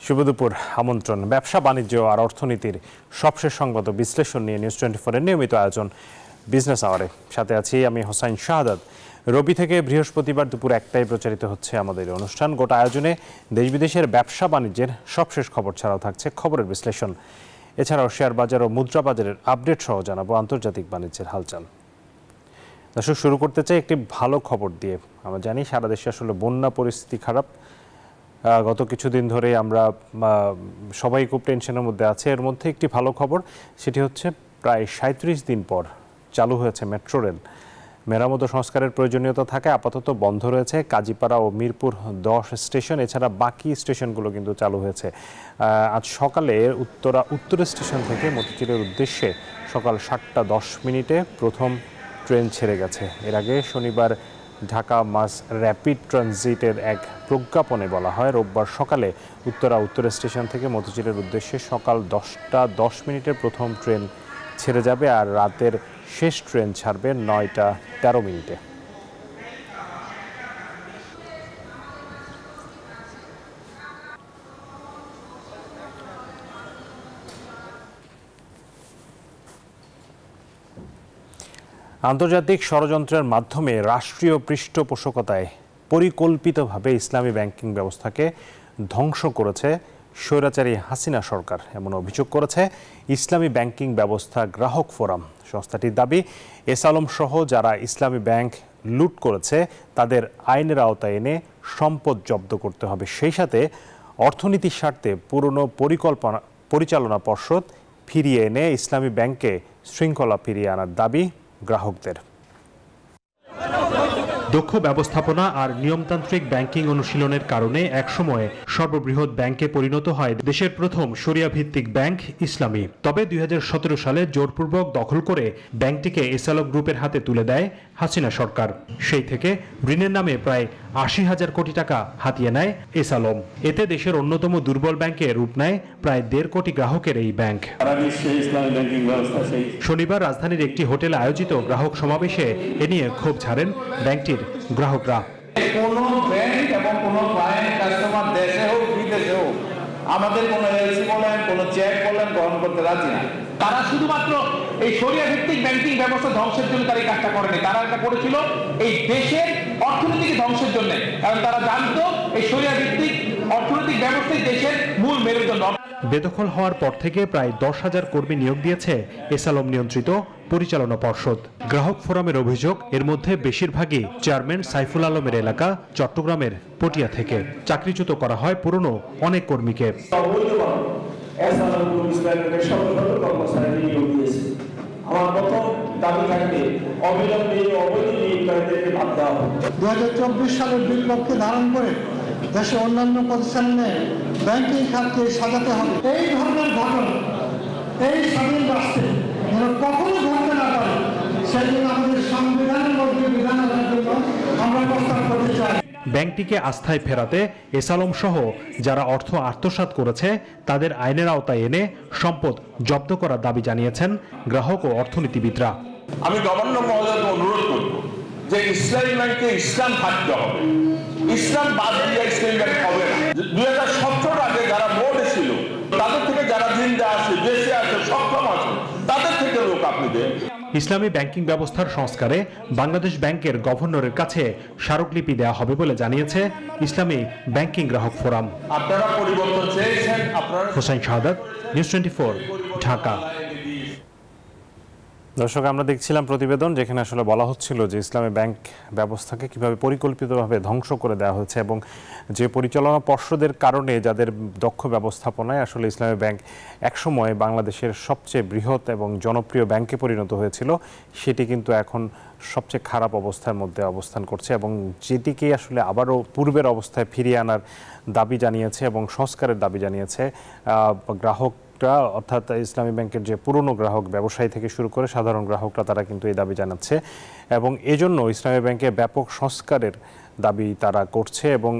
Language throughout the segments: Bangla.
শুভ দুপুর। আমন্ত্রণ ব্যবসা বাণিজ্য আর অর্থনীতির সবশেষ সংবাদ ও বিশ্লেষণ নিয়ে নিউজ 24 এর নিয়মিত আয়োজন বিজনেস আওয়ারে। সাথে আছি আমি হোসাইন শাহাদাত। রবি থেকে বৃহস্পতিবার দুপুর 1টায় প্রচারিত হচ্ছে আমাদের অনুষ্ঠান। গোটা আয়োজনে দেশ বিদেশের ব্যবসা বাণিজ্যের সবশেষ খবর ছাড়াও থাকছে খবরের বিশ্লেষণ। এছাড়াও শেয়ার বাজার ও মুদ্রা বাজারের আপডেট সহ জানাবো আন্তর্জাতিক বাণিজ্যের হালচাল। দর্শক, শুরু করতে চাই একটি ভালো খবর দিয়ে। আমরা জানি সারা দেশে আসলে বন্যা পরিস্থিতি খারাপ। গত কিছুদিন ধরে আমরা সবাই খুব টেনশনের মধ্যে আছে। এর মধ্যে একটি ভালো খবর, সেটি হচ্ছে প্রায় 37 দিন পর চালু হয়েছে মেট্রো রেল। মেরামত সংস্কারের প্রয়োজনীয়তা থাকে আপাতত বন্ধ রয়েছে কাজীপাড়া ও মিরপুর 10 স্টেশন। এছাড়া বাকি স্টেশনগুলো কিন্তু চালু হয়েছে। আজ সকালে উত্তর স্টেশন থেকে মতিঝিলের উদ্দেশ্যে সকাল 7টা 10 প্রথম ট্রেন ছেড়ে গেছে। এর আগে শনিবার ঢাকা মাস র্যাপিড ট্রানজিটের এক প্রজ্ঞাপনে বলা হয়, রোববার সকালে উত্তর স্টেশন থেকে মতিঝিলের উদ্দেশ্যে সকাল 10টা 10 প্রথম ট্রেন ছেড়ে যাবে আর রাতের শেষ ট্রেন ছাড়বে 9টা 13। আন্তর্জাতিক ষড়যন্ত্রের মাধ্যমে রাষ্ট্রীয় পৃষ্ঠপোষকতায় পরিকল্পিতভাবে ইসলামী ব্যাংকিং ব্যবস্থাকে ধ্বংস করেছে স্বৈরাচারী হাসিনা সরকার, এমন অভিযোগ করেছে ইসলামী ব্যাংকিং ব্যবস্থা গ্রাহক ফোরাম। সংস্থাটির দাবি, এস আলম সহ যারা ইসলামী ব্যাংক লুট করেছে তাদের আইনের আওতায় এনে সম্পদ জব্দ করতে হবে। সেই সাথে অর্থনীতির স্বার্থে পুরনো পরিচালনা পর্ষদ ফিরিয়ে এনে ইসলামী ব্যাংকে শৃঙ্খলা ফিরিয়ে আনার দাবি গ্রাহকদের। দক্ষ ব্যবস্থাপনা আর নিয়মতান্ত্রিক ব্যাংকিং অনুশীলনের কারণে একসময় সর্ববৃহৎ ব্যাংকে পরিণত হয় দেশের প্রথম শরিয়া ভিত্তিক ব্যাংক ইসলামী। তবে 2017 সালে জোরপূর্বক দখল করে ব্যাংকটিকে এস আলম গ্রুপের হাতে তুলে দেয় হাসিনা সরকার। সেই থেকে ঋণের নামে প্রায় 80,000 কোটি টাকা হাতিয়ে নেয় এস আলম। এতে দেশের অন্যতম দুর্বল ব্যাংকে রূপ নেয় প্রায় 1.5 কোটি গ্রাহকের এই ব্যাংক। শনিবার রাজধানীর একটি হোটেলে আয়োজিত গ্রাহক সমাবেশে এ নিয়ে ক্ষোভ ঝাড়েন ব্যাংকটির গ্রাহকরা। কোনো ব্যাংক এবং কোনো ক্লায়েন্ট কাস্টমার দেশে হোক বিদেশে হোক আমাদের কোনো এলসি বলেন কোনো চেক বলেন গ্রহণ করতে রাজি না। তারা শুধুমাত্র এই শরিয়া ভিত্তিক ব্যাংকিং ব্যবস্থা ধ্বংসের জন্য তারা এই কাজটা করেনি, তারা এটা করেছিল এই দেশের অর্থনীতিকে ধ্বংসের জন্য। কারণ তারা জানতো এই শরিয়া ভিত্তিক অর্থনৈতিক ব্যবস্থাই দেশের মূল মেরুদণ্ড। বেদখল হওয়ার পর থেকে প্রায় 10,000 কর্মী নিয়োগ দিয়েছে এস আলম নিয়ন্ত্রিত পরিচালনা পর্ষদ। গ্রাহক ফোরামের অভিযোগ, এর মধ্যে বেশিরভাগই চেয়ারম্যান সাইফুল আলমের এলাকা চট্টগ্রামের পটিয়া থেকে। চাকরিচ্যুত করা হয় পুরনো অনেক কর্মীকে। আমার প্রথম দাবি থাকবে অবিলম্বে অবৈধ নিয়োগকারীদেরকে বাদ দেওয়া হবে। 2024 সালের বিপ্লবকে ধারণ করে দেশে অন্যান্য প্রতিষ্ঠানে ব্যাংকিং খাতকে সাজাতে হবে। এই ধরনের ঘটনা এই স্বাধীন রাষ্ট্রে যেন কখনো ঘটতে না পারে সেজন্য আমাদের সংবিধানের মধ্যে বিধান আনার জন্য আমরা প্রস্তাব করতে চাই। ব্যাংকটিকে আস্থায় ফেরাতে এস আলম সহ যারা অর্থ আত্মসাৎ করেছে তাদের আইনের আওতায় এনে সম্পদ জব্দ করার দাবি জানিয়েছেন গ্রাহক ও অর্থনীতিবিদরা। আমি গভর্নর মহোদয়কে অনুরোধ করব যে ইসলামী ব্যাংকে ইসলাম থাকতে হবে, ইসলাম বাদ দিয়ে ইসলামী ব্যাংক হবে না। 2017 আগে যারা বোর্ডে ছিল তাদের থেকে যারা জিন্দা আছে, দেশে আছে, সক্ষম আছে, তাদের থেকে লোক আপনি দেন। ইসলামী ব্যাংকিং ব্যবস্থার সংস্কারে বাংলাদেশ ব্যাংকের গভর্নরের কাছে স্মারকলিপি দেওয়া হবে বলে জানিয়েছে ইসলামী ব্যাংকিং গ্রাহক ফোরাম। আপনারা পরিবর্তন চেয়েছেন, আপনারা। হোসাইন শাহাদাত, নিউজ 24, ঢাকা। দর্শক, আমরা দেখছিলাম প্রতিবেদন যেখানে আসলে বলা হচ্ছিল যে ইসলামী ব্যাংক ব্যবস্থাকে কিভাবে পরিকল্পিতভাবে ধ্বংস করে দেওয়া হয়েছে এবং যে পরিচালনা পর্ষদের কারণে যাদের দক্ষ ব্যবস্থাপনায় আসলে ইসলামী ব্যাংক একসময় বাংলাদেশের সবচেয়ে বৃহৎ এবং জনপ্রিয় ব্যাংকে পরিণত হয়েছিল, সেটি কিন্তু এখন সবচেয়ে খারাপ অবস্থার মধ্যে অবস্থান করছে এবং যেটিকে আসলে আবারও পূর্বের অবস্থায় ফিরিয়ে আনার দাবি জানিয়েছে এবং সংস্কারের দাবি জানিয়েছে গ্রাহক, অর্থাৎ ইসলামী ব্যাংকের যে পুরনো গ্রাহক, ব্যবসায়ী থেকে শুরু করে সাধারণ গ্রাহকরা, তারা কিন্তু এই দাবি জানাচ্ছে এবং এজন্য ইসলামী ব্যাংকে ব্যাপক সংস্কারের দাবি তারা করছে এবং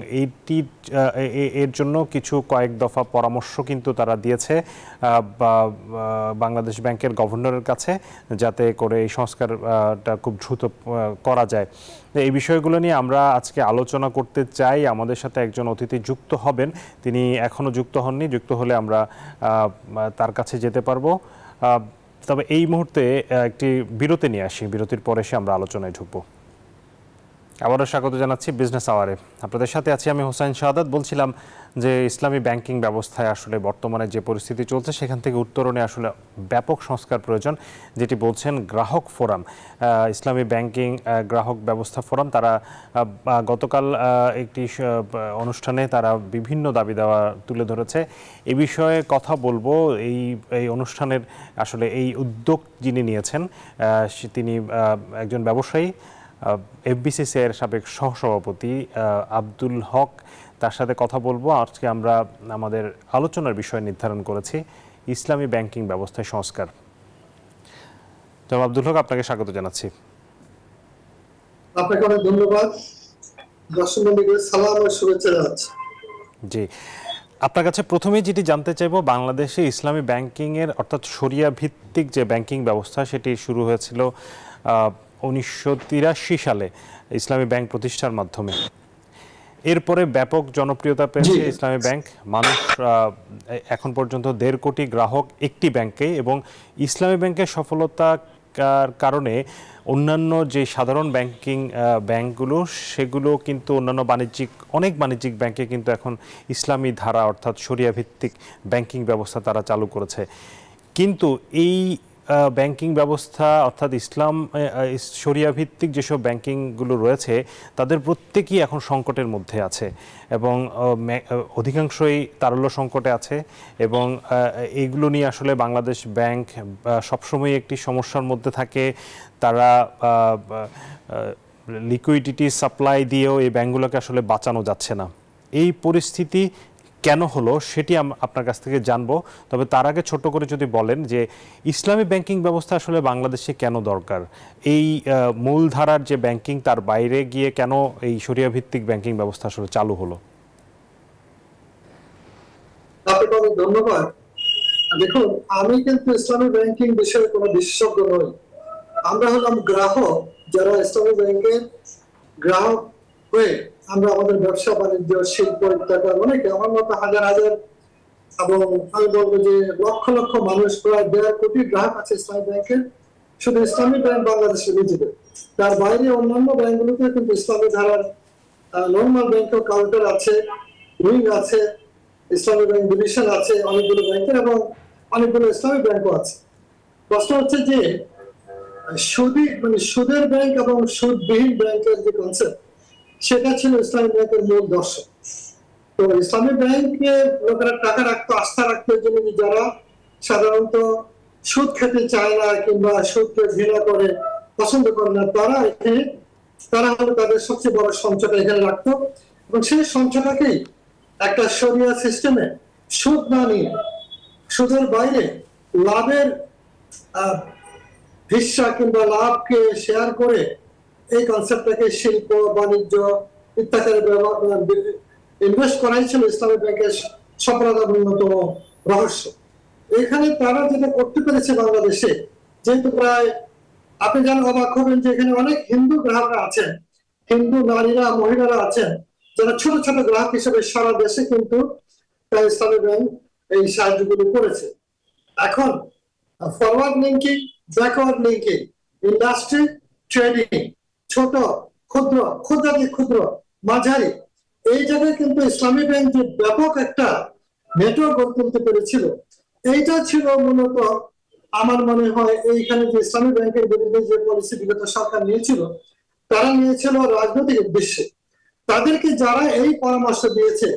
এর জন্য কয়েক দফা পরামর্শ কিন্তু তারা দিয়েছে বাংলাদেশ ব্যাংকের গভর্নরের কাছে, যাতে করে এই সংস্কারটা খুব দ্রুত করা যায়। এই বিষয়গুলো নিয়ে আমরা আজকে আলোচনা করতে চাই। আমাদের সাথে একজন অতিথি যুক্ত হবেন, তিনি এখনও যুক্ত হননি। যুক্ত হলে আমরা তার কাছে যেতে পারবো। তবে এই মুহূর্তে একটি বিরতি নিয়ে আসি, বিরতির পরে এসে আমরা আলোচনায় ঢুকবো। আবারও স্বাগত জানাচ্ছি বিজনেস আওয়ারে। আপনাদের সাথে আছি আমি হোসাইন শাহাদাত। বলছিলাম যে ইসলামী ব্যাংকিং ব্যবস্থায় আসলে বর্তমানে যে পরিস্থিতি চলছে সেখান থেকে উত্তরণে আসলে ব্যাপক সংস্কার প্রয়োজন, যেটি বলছেন গ্রাহক ফোরাম, ইসলামী ব্যাংকিং গ্রাহক ব্যবস্থা ফোরাম। তারা গতকাল একটি অনুষ্ঠানে তারা বিভিন্ন দাবি দেওয়া তুলে ধরেছে। এ বিষয়ে কথা বলবো। এই অনুষ্ঠানের আসলে এই উদ্যোগ যিনি নিয়েছেন তিনি একজন ব্যবসায়ী, এফবিসিসিআই এর সাবেক সহসভাপতি আব্দুল হক। তার সাথে কথা বলবো। আজকে আমরা আমাদের আলোচনার বিষয় নির্ধারণ করেছি ইসলামী ব্যাংকিং ব্যবস্থায় সংস্কার। জনাব আব্দুল হক, আপনাকে স্বাগত জানাচ্ছি। আপনাকে অনেক ধন্যবাদ। দর্শক বন্ধুকে সালাম ও শুভেচ্ছা জানাচ্ছি। জি, আপনার কাছে প্রথমেই যেটি জানতে চাইবো, বাংলাদেশে ইসলামী ব্যাংকিং এর অর্থাৎ শরিয়া ভিত্তিক যে ব্যাংকিং ব্যবস্থা সেটি শুরু হয়েছিল 1983 সালে ইসলামী ব্যাংক প্রতিষ্ঠার মাধ্যমে। এরপরে ব্যাপক জনপ্রিয়তা পেয়েছে ইসলামী ব্যাংক। মানুষ এখন পর্যন্ত 1.5 কোটি গ্রাহক একটি ব্যাংকে, এবং ইসলামী ব্যাংকের সফলতার কারণে অন্যান্য যে সাধারণ ব্যাংকগুলো সেগুলো কিন্তু অন্যান্য অনেক বাণিজ্যিক ব্যাংকে কিন্তু এখন ইসলামী ধারা অর্থাৎ শরিয়া ভিত্তিক ব্যাংকিং ব্যবস্থা তারা চালু করেছে। কিন্তু এই ব্যাংকিং ব্যবস্থা অর্থাৎ শরিয়া ভিত্তিক যেসব ব্যাংকিংগুলো রয়েছে তাদের প্রত্যেকেই এখন সংকটের মধ্যে আছে, এবং অধিকাংশই তারল্য সংকটে আছে। এবং এইগুলো নিয়ে আসলে বাংলাদেশ ব্যাংক সবসময় একটি সমস্যার মধ্যে থাকে। তারা লিকুইডিটি সাপ্লাই দিয়েও এই ব্যাংকগুলোকে আসলে বাঁচানো যাচ্ছে না। এই পরিস্থিতি কেন হলো সেটি আপনার কাছ থেকে জানবো। তবে তার আগে ছোট করে যদি বলেন যে ইসলামী ব্যাংকিং ব্যবস্থা আসলে বাংলাদেশে কেন দরকার, এই মূলধারার যে ব্যাংকিং তার বাইরে গিয়ে কেন এই শরিয়া ভিত্তিক ব্যাংকিং ব্যবস্থা আসলে চালু হলো? আপনাকে অনেক ধন্যবাদ। দেখুন, আমি কিন্তু ইসলামী ব্যাংকিং বিষয়ে কোনো বিশেষজ্ঞ নই। আমরা হলাম গ্রাহক, যারা ইসলামী ব্যাংকের গ্রাহক হয়ে আমরা আমাদের ব্যবসা বাণিজ্য শিল্প ইত্যাদি অনেকে, আমার মতো হাজার হাজার এবং আমি বলবো যে লক্ষ লক্ষ মানুষ, প্রায় 1.5 কোটি গ্রাহক আছে ইসলামী ব্যাংকের। শুধু ইসলামী ব্যাংক বাংলাদেশে নিজেদের, তার বাইরে অন্যান্য ব্যাংকগুলোতে কিন্তু ইসলামী ধারার নর্মাল ব্যাংকের কাউন্টার আছে, উইং আছে, ইসলামী ব্যাংক ডিভিশন আছে অনেকগুলো ব্যাংকের, এবং অনেকগুলো ইসলামী ব্যাংকও আছে। প্রশ্ন হচ্ছে যে সুদের ব্যাংক এবং সুদবিহীন ব্যাংকের যে কনসেপ্ট, সেটা ছিল ইসলামী ব্যাংকের মূল দর্শন। তো ইসলামী ব্যাংকে লোকেরা টাকা রাখতো, আস্থা রাখতো, জন্য যারা সাধারণত সুদ খেতে চায় না কিংবা সুদকে ঘৃণা করে, পছন্দ করে না, তারা হলো তাদের সবচেয়ে বড় সঞ্চয়টা এখানে রাখতো, এবং সেই সঞ্চয়টাকেই একটা শরিয়া সিস্টেমে সুদ না নিয়ে সুদের বাইরে লাভের হিস্সা কিংবা লাভকে শেয়ার করে এই কনসেপ্টটাকে শিল্প বাণিজ্য ইত্যাদি ইনভেস্ট করাই ছিল ইসলামী ব্যাংকের সফলতার অন্যতম রহস্য। এখানে তারা যেটা করতে পেরেছে বাংলাদেশে, যেহেতু প্রায় আপনি জানেন, অবাক হবেন যে এখানে অনেক হিন্দু গ্রাহকরা আছেন, হিন্দু নারীরা মহিলারা আছেন, যারা ছোট ছোট গ্রাহক হিসেবে সারা দেশে কিন্তু ইসলামী ব্যাংক এই সাহায্যগুলো করেছে। এখন forward linking, backward linking, industry, trading, ছোট ক্ষুদ্র মাঝারি, এই জায়গায় কিন্তু ইসলামী ব্যাংক যে ব্যাপক একটা নেটওয়ার্ক গড়ে তুলতে পেরেছিল, এইটা ছিল মূলত আমার মনে হয় এইখানে যে ইসলামী ব্যাংকের বিরুদ্ধে যে পলিসি বিগত সরকার নিয়েছিল, তারা নিয়েছিল রাজনৈতিক উদ্দেশ্যে। তাদেরকে যারা এই পরামর্শ দিয়েছে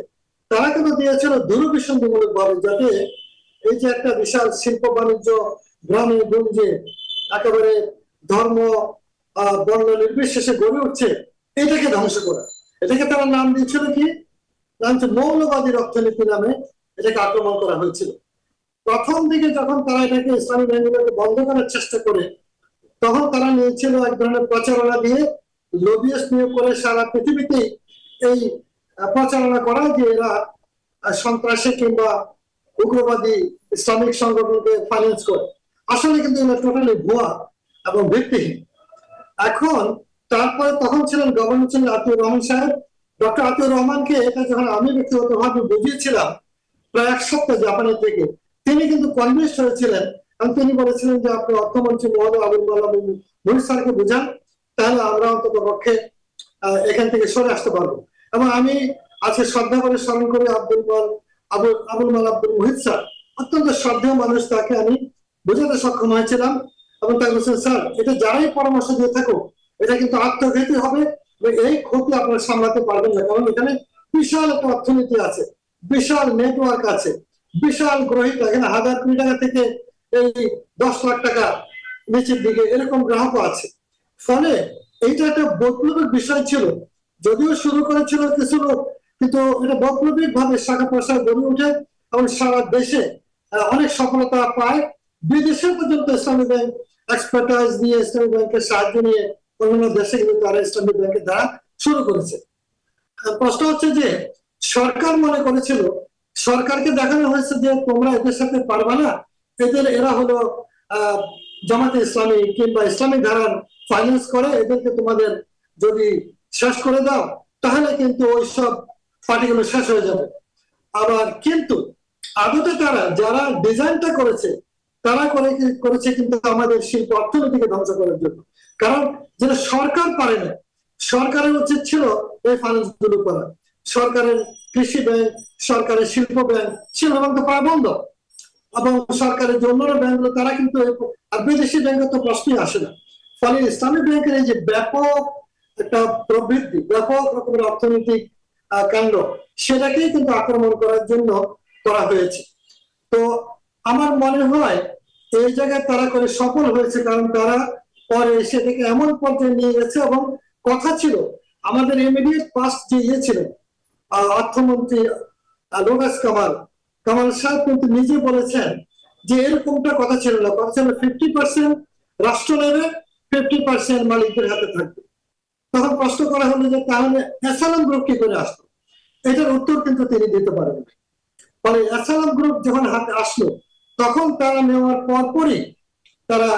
তারা কিন্তু দিয়েছিল দূরভিসন্ধিমূলক ভাবে, যাতে এই যে একটা বিশাল শিল্প বাণিজ্য গ্রামে গঞ্জে একেবারে ধর্ম বর্ণ নির্বিশেষে গড়ে উঠছে, এটাকে ধ্বংস করা। এটাকে তারা নাম দিয়েছিল কি, মৌলবাদী অর্থনীতি নামে এটাকে আক্রমণ করা হয়েছিল। প্রথম দিকে যখন তারা এটাকে ইসলামী ব্যাংকগুলোকে বন্ধ করার চেষ্টা করে, তখন তারা নিয়েছিল এক ধরনের প্রচারণা দিয়ে লবিয়েস্ট নিয়োগ করে সারা পৃথিবীতেই এই প্রচারণা করা যে এরা সন্ত্রাসী কিংবা উগ্রবাদী ইসলামিক সংগঠনকে ফাইন্যান্স করে। আসলে কিন্তু এটা টোটালি ভুয়া এবং ভিত্তিহীন। এখন তারপরে তখন ছিলেন গভর্নর ছিলেন আতিউর রহমান সাহেব। ডক্টর আতিউর রহমানকে এটা যখন আমি ব্যক্তিগতভাবে বুঝিয়েছিলাম প্রায় 1 সপ্তাহ জাপানের থেকে, তিনি কিন্তু কনভিন্স হয়েছিলেন এবং তিনি বলেছিলেন যে আপনি অর্থমন্ত্রী মহোদয় আবুল মাল মুহিত স্যারকে বুঝান, তাহলে আমরা অন্তত পক্ষে এখান থেকে সরে আসতে পারবো। এবং আমি আজকে শ্রদ্ধা করে স্মরণ করি আবুল মাল আব্দুল মুহিত স্যার, অত্যন্ত শ্রদ্ধেয় মানুষ, তাকে আমি বোঝাতে সক্ষম হয়েছিলাম এবং তাকে বলছেন স্যার এটা যারাই পরামর্শ দিয়ে থাকো এটা কিন্তু আত্মঘাতী হবে, এই ক্ষতি আপনারা সামলাতে পারবেন না, কারণ এখানে বিশাল একটা অর্থনীতি আছে, বিশাল নেটওয়ার্ক আছে, বিশাল গ্রহিতা, এখানে 1000 কোটি টাকা থেকে এই 10 লাখ টাকা নিচের দিকে এরকম গ্রাহকও আছে। ফলে এইটা একটা বৈপ্লবিক বিষয় ছিল, যদিও শুরু করেছিল কিছু লোক, কিন্তু এটা বৈপ্লবিক ভাবে শাখা প্রশাখা গড়ে ওঠে এবং সারা দেশে অনেক সফলতা পায়। বিদেশে পর্যন্ত ইসলামী ব্যাংক এক্সপার্টাইজ নিয়ে, ইসলামী ব্যাংকের সাহায্য নিয়ে অন্যান্য দেশে কিন্তু তারা ইসলামী ব্যাংকের দ্বারা শুরু করেছে। প্রশ্ন হচ্ছে যে সরকার মনে করেছিল, সরকারকে দেখানো হয়েছে যে তোমরা এদের সাথে পারবা না, এরা হলো জামাতে ইসলামী কিংবা ইসলামিক ধারার ফাইন্যান্স করে, এদেরকে তোমাদের যদি শেষ করে দাও তাহলে কিন্তু ওইসব পার্টিগুলো শেষ হয়ে যাবে। আবার কিন্তু আদতে তারা যারা ডিজাইনটা করেছে তারা করেছে কিন্তু আমাদের শিল্প অর্থনীতিকে ধ্বংস করার জন্য। কারণ যেটা সরকার পারে না, সরকারের উচিত ছিল এই ফাইন্যান্স গুলো করা। সরকারের কৃষি ব্যাংক, সরকারের শিল্প ব্যাংক তো প্রায় বন্ধ, এবং সরকারের যে অন্যান্য ব্যাংকগুলো তারা কিন্তু, আর বিদেশি ব্যাংকের তো প্রশ্নই আসে না। ফলে ইসলামিক ব্যাংকের এই যে ব্যাপক একটা প্রবৃদ্ধি, ব্যাপক রকমের অর্থনৈতিক কাণ্ড, সেটাকেই কিন্তু আক্রমণ করার জন্য করা হয়েছে। তো আমার মনে হয় এই জায়গায় তারা করে সফল হয়েছে, কারণ তারা পরে সেটাকে এমন পর্যায়ে নিয়ে গেছে। এবং কথা ছিল আমাদের ইমিডিয়েট পাস্ট যে ছিলেন অর্থমন্ত্রী লোগাস কামাল সাহেব কিন্তু নিজে বলেছেন যে এরকমটা কথা ছিল না, কথা ছিল 50% রাষ্ট্র নেবে, 50% মালিকদের হাতে থাকবে। তখন প্রশ্ন করা হলো যে তাহলে এসালাম গ্রুপ কি করে আসলো, এটার উত্তর কিন্তু তিনি দিতে পারেন। ফলে এসালাম গ্রুপ যখন হাতে আসলো তখন তারা নেওয়ার পরপরই তারা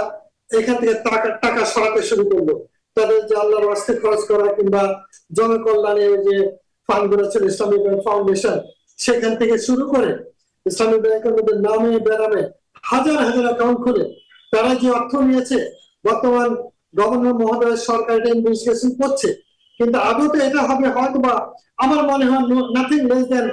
এখান থেকে টাকা সরাতে শুরু করলো। তাদের যে আল্লাহর রাস্তে খরচ করা কিংবা জনকল্যাণে যে ফান্ড গুলো ছিল ইসলামিক ব্যাংক ফাউন্ডেশন, সেখান থেকে শুরু করে ইসলামিক ব্যাংকের মধ্যে নামে বেনামে হাজার হাজার অ্যাকাউন্ট খুলে তারা যে অর্থ নিয়েছে, বর্তমান গভর্নর মহোদয় সরকার এটা ইনভেস্টিগেশন করছে, কিন্তু আদতে এটা হবে হয়তো বা আমার মনে হয় নাথিং লেস দেন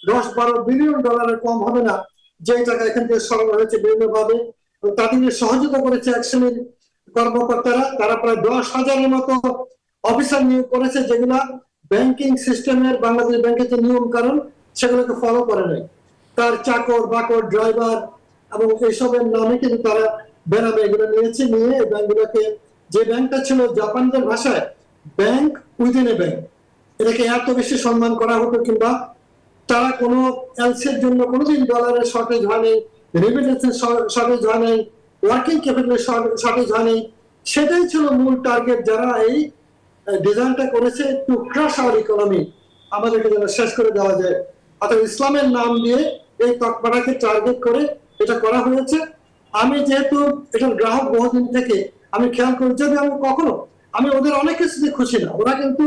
10-12 বিলিয়ন ডলারের কম হবে না, যে টাকা এখান থেকে সরবরাহ হয়েছে বিভিন্ন ভাবে। তাদের সহযোগিতা করেছে এক শ্রেণীর কর্মকর্তারা, তারা প্রায় 10,000-এর মতো অফিসার নিয়োগ করেছে, যেগুলা ব্যাংকিং সিস্টেমের, বাংলাদেশ ব্যাংকের যে নিয়ম কানুন সেগুলোকে ফলো করে নাই। তার চাকর বাকর ড্রাইভার এবং এইসবের নামে কিন্তু তারা বেনামে এগুলো নিয়েছে, নিয়ে এই ব্যাংকগুলোকে, যে ব্যাংকটা ছিল জাপানদের ভাষায় ব্যাংক উইদিন এ ব্যাংক, এটাকে এত বেশি সম্মান করা হতো, কিংবা তারা কোনো এলসির জন্য কোনোদিন ডলারের শর্টেজ হয়নি, রেমিটেন্সের শর্টেজ হয়নি, ওয়ার্কিং ক্যাপিটালের শর্টেজ হয়নি। সেটাই ছিল মূল টার্গেট, যারা এই ডিজাইনটা করেছে টু ক্রাশ আওয়ার ইকোনমি, আমাদেরকে যেন শেষ করে দেওয়া যায়। অর্থাৎ ইসলামের নাম দিয়ে এই তকমাটাকে টার্গেট করে এটা করা হয়েছে। আমি যেহেতু এটার গ্রাহক বহুদিন থেকে আমি খেয়াল করি, যদি আমি ওদের অনেক কিছুতে খুশি না, ওরা কিন্তু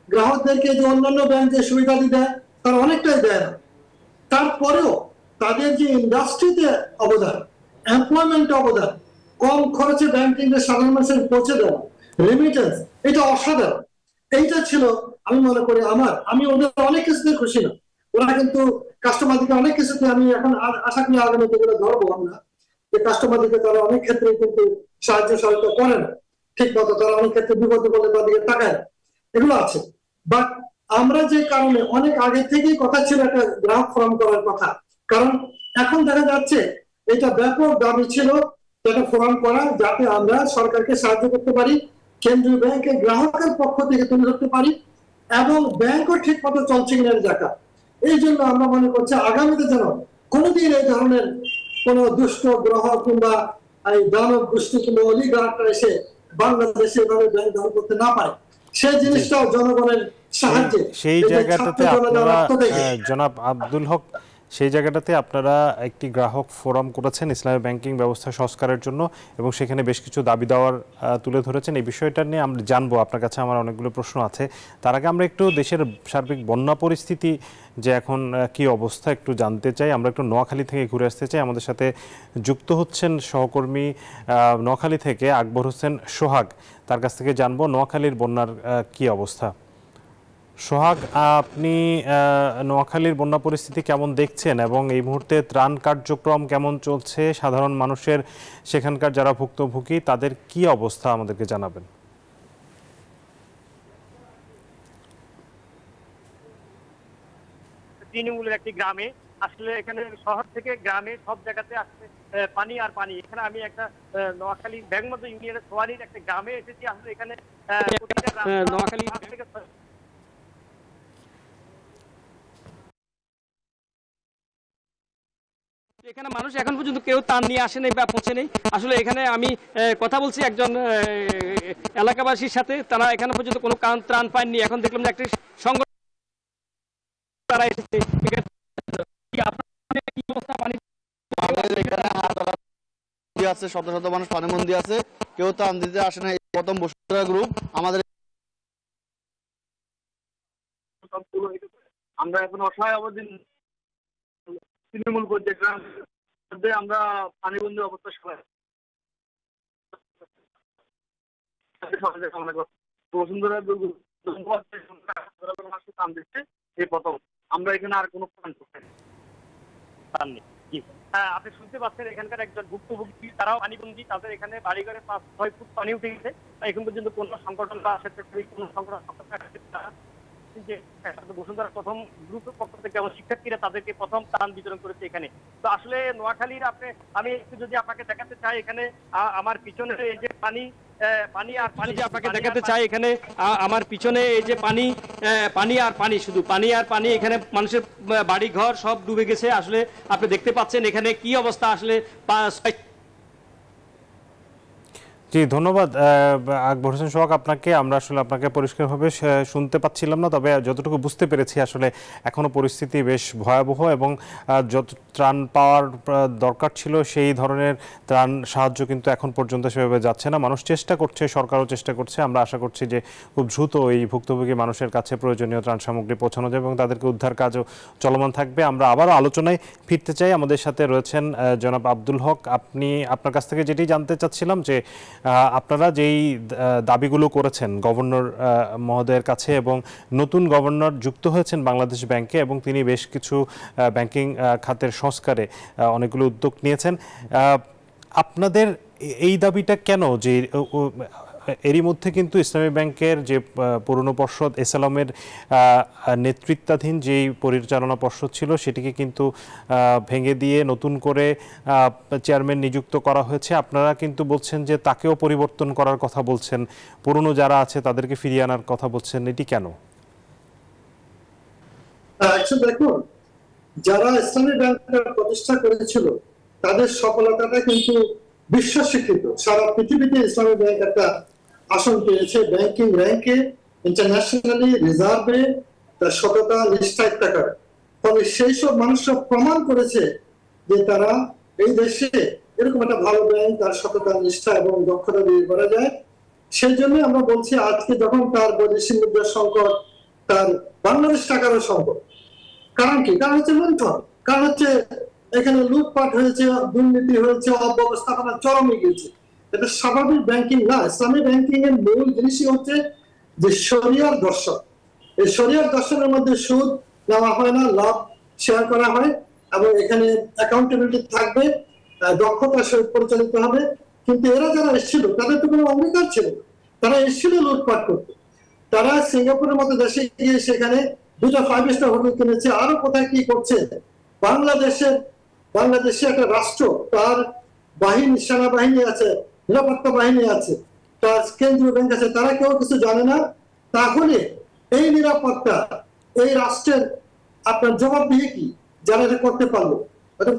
গ্রাহকদেরকে যে অন্যান্য ব্যাংক যে সুবিধাদি দেয় তারা অনেকটাই দেয় না, তারপরেও তাদের যে ইন্ডাস্ট্রিতে অবদান, এমপ্লয়মেন্টে অবদান, কম খরচে ব্যাংকিং এর সাধারণ মানুষের পৌঁছে দেওয়া, রেমিটেন্স, এটা অসাধারণ। এইটা ছিল আমি মনে করি আমি ওদের অনেক কিছুতে খুশি না, ওরা কিন্তু কাস্টমারদেরকে অনেক কিছুতে, আমি এখন আশা করি আগামীতে এগুলো ধরবো আমরা, যে কাস্টমারদেরকে তারা অনেক ক্ষেত্রে কিন্তু সাহায্য সহায়তা করে না ঠিক মতো, তারা অনেক ক্ষেত্রে বিপদে বলে তাদেরকে তাকায়, এগুলো আছে। বাট আমরা যে কারণে অনেক আগে থেকেই কথা ছিল একটা গ্রাহক ফোরাম করার কথা, কারণ এখন দেখা যাচ্ছে এটা ব্যাপক দাবি ছিল একটা ফোরাম করা, যাতে আমরা সরকারকে সাহায্য করতে পারি, কেন্দ্রীয় ব্যাংকের গ্রাহকের পক্ষ থেকে তুলে ধরতে পারি, এবং ব্যাংকও ঠিক মতো চলছে কিনা দেখা। এই জন্য আমরা মনে করছি আগামীতে যেন কোনোদিন এই ধরনের কোন দুষ্ট গ্রহ কিংবা এই দানব গোষ্ঠী কিংবা অলিগাররা এসে বাংলাদেশে এভাবে ব্যাংক দখল করতে না পারে। সেই জিনিসটাও জনগণের সাহায্যে সেই জায়গাটাতে আপনারা জনাব আব্দুল হক, সেই জায়গাটাতে আপনারা একটি গ্রাহক ফোরাম করেছেন ইসলামী ব্যাংকিং ব্যবস্থা সংস্কারের জন্য এবং সেখানে বেশ কিছু দাবি দাওয়ার তুলে ধরেছেন। এই বিষয়টা নিয়ে আমরা জানবো, আপনার কাছে আমার অনেকগুলো প্রশ্ন আছে। তার আগে আমরা একটু দেশের সার্বিক বন্যা পরিস্থিতি যে এখন কি অবস্থা একটু জানতে চাই। আমরা একটু নোয়াখালী থেকে ঘুরে আসতে চাই। আমাদের সাথে যুক্ত হচ্ছেন সহকর্মী নোয়াখালী থেকে আকবর হোসেন সোহাগ, তার কাছ থেকে জানবো নোয়াখালীর বন্যার কি অবস্থা। সোহাগ, আপনি নোয়াখালীর বন্যা পরিস্থিতি কেমন দেখছেন এবং এই মুহূর্তে ত্রাণ কার্যক্রম কেমন চলছে, সাধারণ মানুষের সেখানকার যারা ভুক্তভোগী তাদের কি অবস্থা আমাদেরকে জানাবেন। তৃণমূলের একটি গ্রামে, আসলে এখানে শহর থেকে গ্রামে সব জায়গাতে আসলে পানি আর পানি। এখানে আমি একটা নোয়াখালী ব্যাংমদ ইউনিয়নের সোয়ানির একটা গ্রামে এসেছি। আসলে এখানে নোয়াখালী এখানে মানুষ এখন পর্যন্ত কেউ ত্রাণ নিয়ে আসে নাই বা পৌঁছে নেই। আসলে এখানে আমি কথা বলছি একজন এলাকাবাসীর সাথে, তারা এখানে পর্যন্ত কোনো ত্রাণ পায়নি। এখন দেখলাম যে একটি সংগঠন তারা এসেছে। আছে শত শত মানুষ পানিবন্দী আছে, কেউ ত্রাণ দিতে আসে না। প্রথম বসুন্ধরা গ্রুপ আমাদের, আমরা এখন অসহায় অবধি তৃণমূল মধ্যে আমরা পানিবন্দী অবস্থা সবাই বসুন্ধরা ত্রাণ দিচ্ছে এই প্রথম। আমরা এখানে আর কোনো ত্রাণ নেই। আপনি শুনতে পাচ্ছেন এখানকার একজন ভুক্তভোগী, তারাও পানিবন্দী। তাদের এখানে বাড়িঘরে 5-6 ফুট পানি উঠে গেছে। এখন পর্যন্ত কোনো সংগঠন বা স্বেচ্ছাসেবী কোনো সংগঠন বসুন্ধরা প্রথম গ্রুপের পক্ষ থেকে এবং শিক্ষার্থীরা তাদেরকে প্রথম ত্রাণ বিতরণ করেছে এখানে। তো আসলে নোয়াখালীর আমি একটু যদি আপনাকে দেখাতে চাই, এখানে আমার পিছনে এই যে পানি আর পানি আপনাকে দেখাতে চাই। এখানে আমার পিছনে এই যে পানি আর পানি, শুধু পানি আর পানি। এখানে মানুষের বাড়ি ঘর সব ডুবে গেছে। আসলে আপনি দেখতে পাচ্ছেন এখানে কি অবস্থা। আসলে জি, ধন্যবাদ আকবর হোসেন সোহাগ আপনাকে। আমরা আসলে আপনাকে পরিষ্কারভাবে শুনতে পাচ্ছিলাম না, তবে যতটুকু বুঝতে পেরেছি আসলে এখনও পরিস্থিতি বেশ ভয়াবহ এবং যত ত্রাণ পাওয়ার দরকার ছিল সেই ধরনের ত্রাণ সাহায্য কিন্তু এখন পর্যন্ত সেভাবে যাচ্ছে না। মানুষ চেষ্টা করছে, সরকারও চেষ্টা করছে। আমরা আশা করছি যে খুব দ্রুত এই ভুক্তভোগী মানুষের কাছে প্রয়োজনীয় ত্রাণ সামগ্রী পৌঁছানো যাবে এবং তাদেরকে উদ্ধার কাজও চলমান থাকবে। আমরা আবারও আলোচনায় ফিরতে চাই। আমাদের সাথে রয়েছেন জনাব আব্দুল হক। আপনার কাছ থেকে যেটি জানতে চাচ্ছিলাম যে আপনারা যেই দাবিগুলো করেছেন গভর্নর মহোদয়ের কাছে এবং নতুন গভর্নর যুক্ত হয়েছেন বাংলাদেশ ব্যাংকে এবং তিনি বেশ কিছু ব্যাংকিং খাতের সংস্কারে অনেকগুলো উদ্যোগ নিয়েছেন, আপনাদের এই দাবিটা কেন যে এরই মধ্যে কিন্তু ইসলামী ব্যাংকের যে পুরনো পর্ষদ এসএলএমের নেতৃত্বাধীন যেই পরিচালনা পর্ষদ ছিল সেটিকে কিন্তু ভেঙে দিয়ে নতুন করে চেয়ারম্যান নিযুক্ত করা হয়েছে। আপনারা কিন্তু বলছেন যে তাকেও পরিবর্তন করার কথা বলছেন, পুরনো যারা আছে তাদেরকে ফিরিয়ে আনার কথা বলছেন, এটি কেন? দেখুন, যারা ইসলামী ব্যাংক প্রতিষ্ঠা করেছিল তাদের সফলতাটা কিন্তু বিশ্ব স্বীকৃত। সারা পৃথিবীতে ইসলামী ব্যাংক একটা আসন পেয়েছে ব্যাংকিং র্যাঙ্কে, ইন্টারন্যাশনালি রিজার্ভে, তার সততা নিষ্ঠায় থাকার ফলে সেই সব মানুষরা প্রমাণ করেছে যে তারা এই দেশে এরকম একটা ভালো ব্যাংক তার সততা নিষ্ঠা এবং দক্ষতা দিয়ে করা যায়। সেই জন্য আমরা বলছি আজকে যখন তার বৈদেশিক মুদ্রার সংকট, তার বাংলাদেশ টাকারও সংকট, কারণ কি? কারণ হচ্ছে লুণ্ঠন, কারণ হচ্ছে এখানে লুটপাট হয়েছে, দুর্নীতি হয়েছে, অব্যবস্থাপনা চরমে গিয়েছে। এটা স্বাভাবিক ব্যাংকিং না। ইসলামী ব্যাংকিং এর মূল জিনিসই হচ্ছে যে শরিয়ার দর্শন। এই শরিয়ার দর্শনের মধ্যে সুদ নেওয়া হয় না, লাভ শেয়ার করা হয় এবং এখানে অ্যাকাউন্টেবিলিটি থাকবে, দক্ষতার সহিত পরিচালিত হবে। কিন্তু এরা যারা এসেছিল তাদের তো কোনো অঙ্গীকার ছিল না, তারা এসেছিল লুটপাট করতে। তারা সিঙ্গাপুরের মতো দেশে গিয়ে সেখানে 2টা 5 স্টার হোটেল কিনেছে, আরো কোথায় কি করছে। বাংলাদেশে একটা রাষ্ট্র, তার বাহিনী, সেনাবাহিনী আছে, নিরাপত্তা বাহিনী আছে, তার কেন্দ্রীয় ব্যাংক আছে, তারা কেউ কিছু জানে না। তাহলে এই নিরাপত্তা, এই রাষ্ট্রের আপনার জবাবদিহি কি যারা এটা করতে পারলো,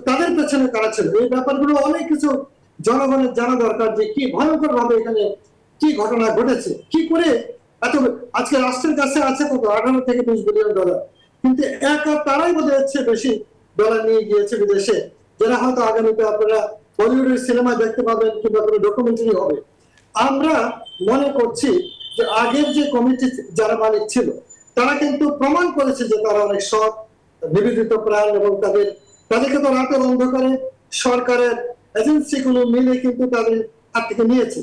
তাদের পেছনে কারা ছিল? এই ব্যাপারগুলো অনেক কিছু জনগণের জানা দরকার যে কি ভয়ঙ্কর ভাবে এখানে কি ঘটনা ঘটেছে, কি করে এত আজকে রাষ্ট্রের কাছে আছে কত 18 থেকে 20 বিলিয়ন ডলার, কিন্তু একা তারাই বোধহয় হচ্ছে বেশি ডলার নিয়ে গিয়েছে বিদেশে, যারা হয়তো আগামীতে আপনারা বলিউডের সিনেমা দেখতে পাবেন কিংবা কোনো ডকুমেন্টারি হবে। আমরা মনে করছি যে আগের যে কমিটি যারা মালিক ছিল তারা কিন্তু প্রমাণ করেছে যে তারা অনেক সৎ, নিবেদিত প্রাণ, এবং তাদেরকে তো রাতের অন্ধকারে সরকারের এজেন্সিগুলো মিলে কিন্তু তাদের হাত থেকে নিয়েছে।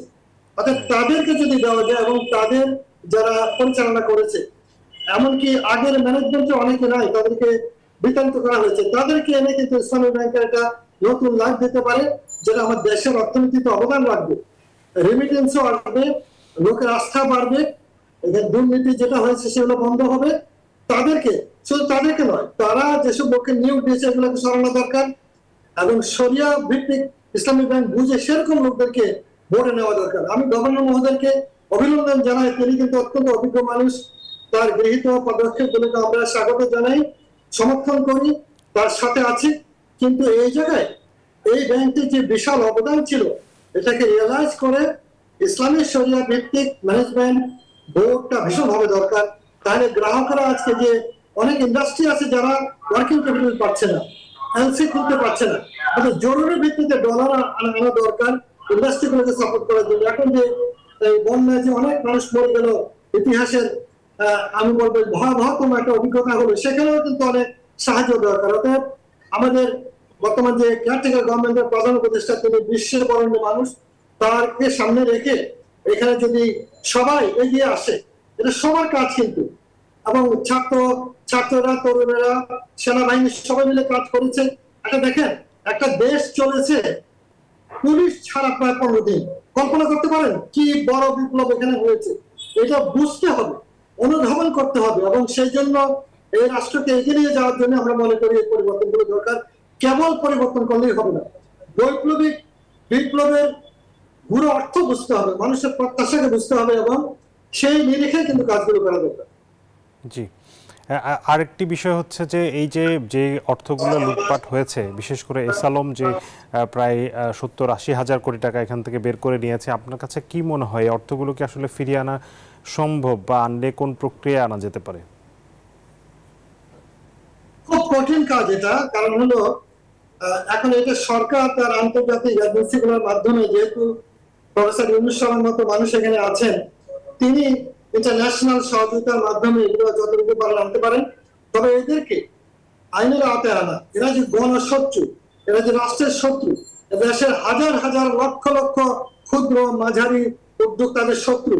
অর্থাৎ তাদেরকে যদি দেওয়া যায়, এবং তাদের যারা পরিচালনা করেছে, এমনকি আগের ম্যানেজমেন্টে অনেকে নাই, তাদেরকে বিতাড়িত করা হয়েছে, তাদেরকে এনে কিন্তু ইসলামী ব্যাংকের একটা নতুন লাভ দিতে পারে, যেটা আমার দেশের অর্থনীতিতে অবদান রাখবে, রেমিটেন্সও আসবে, লোকের আস্থা বাড়বে, দুর্নীতি যেটা হয়েছে সেগুলো বন্ধ হবে। তাদেরকে, শুধু তাদেরকে নয়, তারা যেসব লোককে নিয়োগ দিয়েছে এগুলোকে সরানো দরকার, এবং শরিয়া ভিত্তিক ইসলামী ব্যাংক বুঝে সেরকম লোকদেরকে বোর্ডে নেওয়া দরকার। আমি গভর্নর মহোদয়কে অভিনন্দন জানাই, তিনি কিন্তু অত্যন্ত অভিজ্ঞ মানুষ, তার গৃহীত পদক্ষেপগুলোকে আমরা স্বাগত জানাই, সমর্থন করি, তার সাথে আছি। কিন্তু এই জায়গায় এই ব্যাংকটির যে বিশাল অবদান ছিল এটাকে রিয়েলাইজ করে ইসলামী শরিয়া ভিত্তিক ম্যানেজমেন্ট বোর্ডটা ভীষণভাবে দরকার। তাহলে গ্রাহকরা আজকে যে অনেক ইন্ডাস্ট্রি আছে যারা ওয়ার্কিং ক্যাপিটাল পাচ্ছে না, এলসি খুলতে পারছে না, জরুরি ভিত্তিতে ডলার আনা দরকার ইন্ডাস্ট্রিগুলোকে সাপোর্ট করার জন্য। এখন যে বন্যায় যে অনেক মানুষ মরে গেল, ইতিহাসের আমি বলবো ভয়াবহতম একটা অভিজ্ঞতা হলো, সেখানেও কিন্তু অনেক সাহায্য দরকার। অতএব আমাদের বর্তমান যে কেয়ারটেকার গভর্নমেন্টের প্রধান উপদেষ্টা, তিনি বিশ্বের বরেণ্য মানুষ, তারকে সামনে রেখে এখানে যদি সবাই এগিয়ে আসে, এটা সবার কাজ কিন্তু, এবং ছাত্ররা, তরুণেরা, সেনাবাহিনী সবাই মিলে কাজ করেছে। একটা দেখেন, একটা দেশ চলেছে পুলিশ ছাড়া প্রায় 15 দিন। কল্পনা করতে পারেন কি বড় বিপ্লব এখানে হয়েছে? এটা বুঝতে হবে, অনুধাবন করতে হবে, এবং সেই জন্য এই রাষ্ট্রকে এগিয়ে নিয়ে যাওয়ার জন্য আমরা মনে করি এই পরিবর্তনগুলো দরকার। কেবল পরিবর্তন করলেই হবে না, বিপ্লবের পুরো অর্থ বুঝতে হবে, মানুষের প্রত্যাশাকে বুঝতে হবে, এবং সেই নিরিখে কিন্তু কাজগুলো করা দরকার। জি, আরেকটি বিষয় হচ্ছে যে এই যে অর্থগুলো লুটপাট হয়েছে, বিশেষ করে এসালম যে প্রায় 70-80 হাজার কোটি টাকা এখান থেকে বের করে নিয়েছে, আপনার কাছে কি মনে হয় এই অর্থগুলো কি আসলে ফিরিয়ে আনা সম্ভব, বা আনলে কোন প্রক্রিয়া আনা যেতে পারে? খুব কঠিন কাজ এটা, কারণ হলো এখন এটা সরকার তার আন্তর্জাতিক এজেন্সিগুলোর মাধ্যমে, যেহেতু প্রফেসর ইউনূস সাহেবের মতো মানুষ এখানে আছেন, তিনি ইন্টারন্যাশনাল সহযোগিতার মাধ্যমে এগুলো যতটুকু পারেন আনতে পারেন। তবে এদেরকে আইনের আওতায় আনা, এরা যে গণশত্রু, এরা যে রাষ্ট্রের শত্রু, দেশের হাজার হাজার লক্ষ লক্ষ ক্ষুদ্র মাঝারি উদ্যোক্তাদের শত্রু,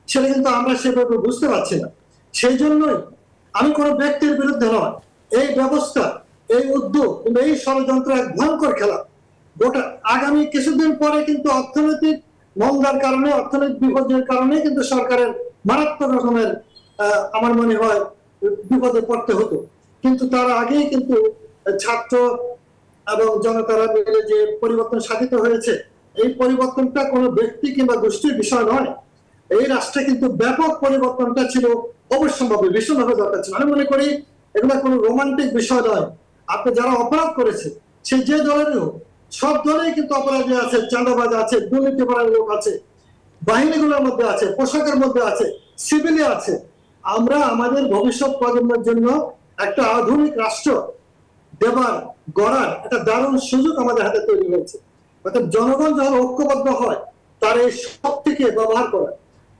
সেটা কিন্তু আমরা সেভাবে বুঝতে পারছি না। সেই জন্যই আমি কোনো ব্যক্তির বিরুদ্ধে নয়, এই ব্যবস্থা, এই উদ্যোগ, এই ষড়যন্ত্র এক ভয়ঙ্কর খেলা। গোটা আগামী কিছুদিন পরে কিন্তু অর্থনৈতিক মন্দার কারণে, অর্থনৈতিক বিপর্যয়ের কারণে কিন্তু সরকারের মারাত্মক রকমের আমার মনে হয় বিপদে পড়তে হতো। কিন্তু তার আগেই কিন্তু ছাত্র এবং জনতারা মিলে যে পরিবর্তন সাধিত হয়েছে, এই পরিবর্তনটা কোনো ব্যক্তি কিংবা গোষ্ঠীর বিষয় নয়। এই রাষ্ট্রে কিন্তু ব্যাপক পরিবর্তনটা ছিল অবশ্যম্ভাবী, ভীষণভাবে দরকার ছিল। আমি মনে করি এগুলো কোনো রোমান্টিক বিষয় নয়। আপনি যারা অপরাধ করেছে, সে যে দলেরই হোক, সব দলেই কিন্তু অপরাধী আছে, চাঁদাবাজ আছে, দুর্নীতি করার লোক আছে, বাহিনীগুলোর মধ্যে আছে, পোশাকের মধ্যে আছে, সিভিলে আছে। আমরা আমাদের ভবিষ্যৎ প্রজন্মের জন্য একটা আধুনিক রাষ্ট্র গড়ার একটা দারুণ সুযোগ আমাদের হাতে তৈরি হয়েছে। অর্থাৎ জনগণ যখন ঐক্যবদ্ধ হয়, তার এই শক্তিকে ব্যবহার করা,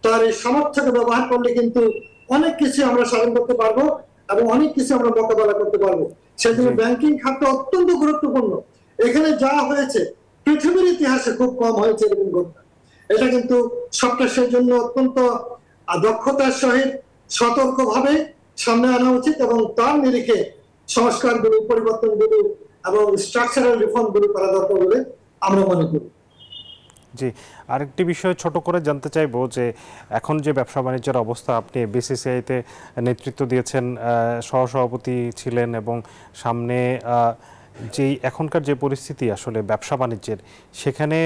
তার এই সামর্থ্যকে ব্যবহার করলে কিন্তু অনেক কিছু আমরা সাধন করতে পারবো, এবং অনেক কিছু আমরা মোকাবেলা করতে পারবো। সেজন্য ব্যাংকিং খাতটা অত্যন্ত গুরুত্বপূর্ণ। এখানে যা হয়েছে পৃথিবীর ইতিহাসে খুব কম হয়েছে এরকম ঘটনা। এটা কিন্তু সবটা সেই জন্য অত্যন্ত দক্ষতার সহিত সতর্কভাবে সামনে আনা উচিত, এবং তার নিরিখে সংস্কারগুলো, পরিবর্তনগুলো এবং স্ট্রাকচারাল রিফর্মগুলো করা দরকার বলে আমরা মনে করি। জি, আরেকটি বিষয় ছোট করে জানতে চাইবো যে এখন যে ব্যবসা বাণিজ্যের অবস্থা, আপনি বিসিসিআইতে নেতৃত্ব দিয়েছেন, সহসভাপতি ছিলেন, এবং সামনে যেই এখনকার যে পরিস্থিতি আসলে ব্যবসা বাণিজ্যের, সেখানে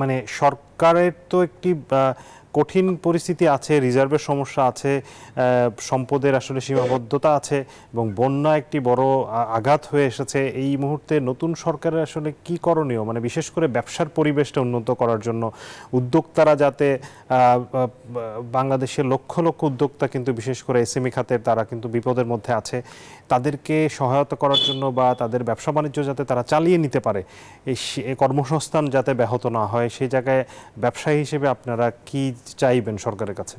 মানে সরকারের তো একটি কঠিন পরিস্থিতি আছে, রিজার্ভের সমস্যা আছে, সম্পদের আসলে সীমাবদ্ধতা আছে এবং বন্যা একটি বড় আঘাত হয়ে এসেছে। এই মুহূর্তে নতুন সরকারের আসলে কি করণীয়, মানে বিশেষ করে ব্যবসার পরিবেশটা উন্নত করার জন্য উদ্যোক্তারা যাতে, বাংলাদেশের লক্ষ লক্ষ উদ্যোক্তা কিন্তু বিশেষ করে এসএমই খাতের, তারা কিন্তু বিপদের মধ্যে আছে, তাদেরকে সহায়তা করার জন্য বা তাদের ব্যবসা বাণিজ্য যাতে তারা চালিয়ে নিতে পারে, এই কর্মসংস্থান যাতে ব্যাহত না হয়, সেই জায়গায় ব্যবসায়ী হিসেবে আপনারা কি চাইবেন সরকারের কাছে?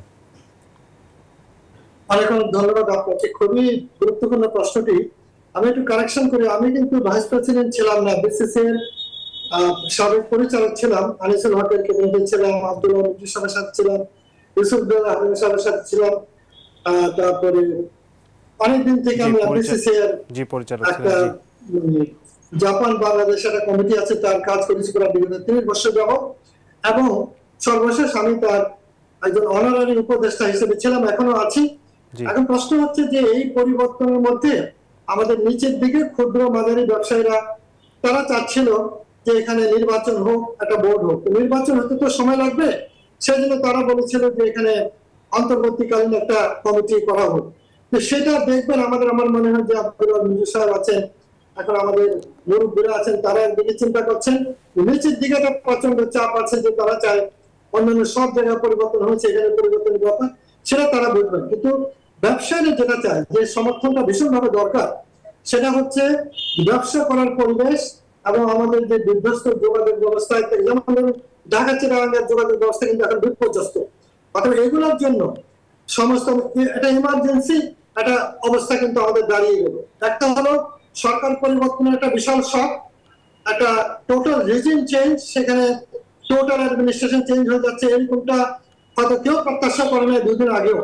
অনেক অনেক ধন্যবাদ আপনাকে, খুবই গুরুত্বপূর্ণ প্রশ্নটি। আমি একটু কারেকশন করি, আমি কিন্তু ভাইস প্রেসিডেন্ট ছিলাম না, বিসিসি এর সাবেক পরিচালক ছিলাম, আনিসুল হকের ক্যাবিনেটে ছিলাম, আব্দুল মজিদ সাহেবের সাথে ছিলাম, ইউসুফ আহমেদ সাহেবের সাথে ছিলাম, তারপরে অনেকদিন থেকে আমি বিসিসি এর একটা জাপান বাংলাদেশ একটা কমিটি আছে, তার কাজ করেছি প্রায় বিগত ৩ বছর যাবত, এবং সর্বশেষ আমি তার একজন অনারারি উপদেষ্টা হিসেবে ছিলাম, এখনো আছি। এখন প্রশ্ন হচ্ছে যে এই পরিবর্তনের মধ্যে আমাদের নিচের দিকে ক্ষুদ্র মাঝারি ব্যবসায়ীরা তারা চাচ্ছিল যে এখানে নির্বাচন হোক, একটা বোর্ড হোক, নির্বাচন হতে তো সময় লাগবে, সেই জন্য তারা বলেছিল যে এখানে অন্তর্বর্তীকালীন একটা কমিটি করা হোক। তো সেটা দেখবেন আমার মনে হয় যে আব্দুল মজিদ সাহেব আছেন, এখন আমাদের মুরব্বীরা আছেন, তারা একদিকে চিন্তা করছেন, নিচের দিকে একটা প্রচন্ড চাপ আছে যে তারা চায় অন্যান্য সব জায়গায় পরিবর্তন হয়েছে, এখানে পরিবর্তনের ব্যাপার, সেটা তারা বুঝবেন। কিন্তু ব্যবসায়ীরা যেটা চায়, যে সমর্থনটা ভীষণভাবে দরকার, সেটা হচ্ছে ব্যবসা করার পরিবেশ এবং আমাদের যে বিধ্বস্ত যোগাযোগ ব্যবস্থা, যেমন ঢাকা চিটাগাঙ্গের যোগাযোগ ব্যবস্থা কিন্তু এখন বিপর্যস্ত। অর্থাৎ এগুলোর জন্য সমস্ত একটা ইমার্জেন্সি একটা অবস্থা কিন্তু আমাদের দাঁড়িয়ে গেল। একটা হলো সরকার পরিবর্তনের একটা বিশাল শক, একটা টোটাল রিজিম চেঞ্জ, সেখানে টোটাল অ্যাডমিনিস্ট্রেশন চেঞ্জ হয়ে যাচ্ছে, এরকমটা হয়তো কেউ প্রত্যাশা করে না 2 দিন আগেও,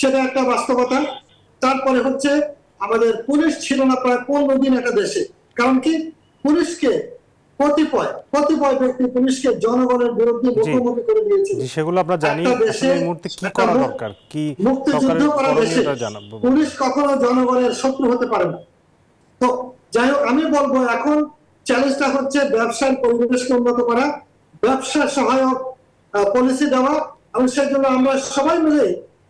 সেটা একটা বাস্তবতা। তারপরে হচ্ছে আমাদের পুলিশ ছিল না প্রায় 15 দিন একটা দেশে, কারণ কি পুলিশকে কতিপয় ব্যক্তি পুলিশকে জনগণের বিরুদ্ধে মুখোমুখি করে দিয়েছে। সেগুলো আমরা জানি, এই মুহূর্তে কি করা দরকার, কি মুক্তিযুদ্ধ করা দেশে পুলিশ কখনো জনগণের শত্রু হতে পারে না। তো যাই হোক, আমি বলবো এখন চ্যালেঞ্জটা হচ্ছে ব্যবসার পরিবেশকে উন্নত করা, ব্যবসা সহায়ক পলিসি দেওয়া, এবং সেই জন্য আমরা সবাই মিলে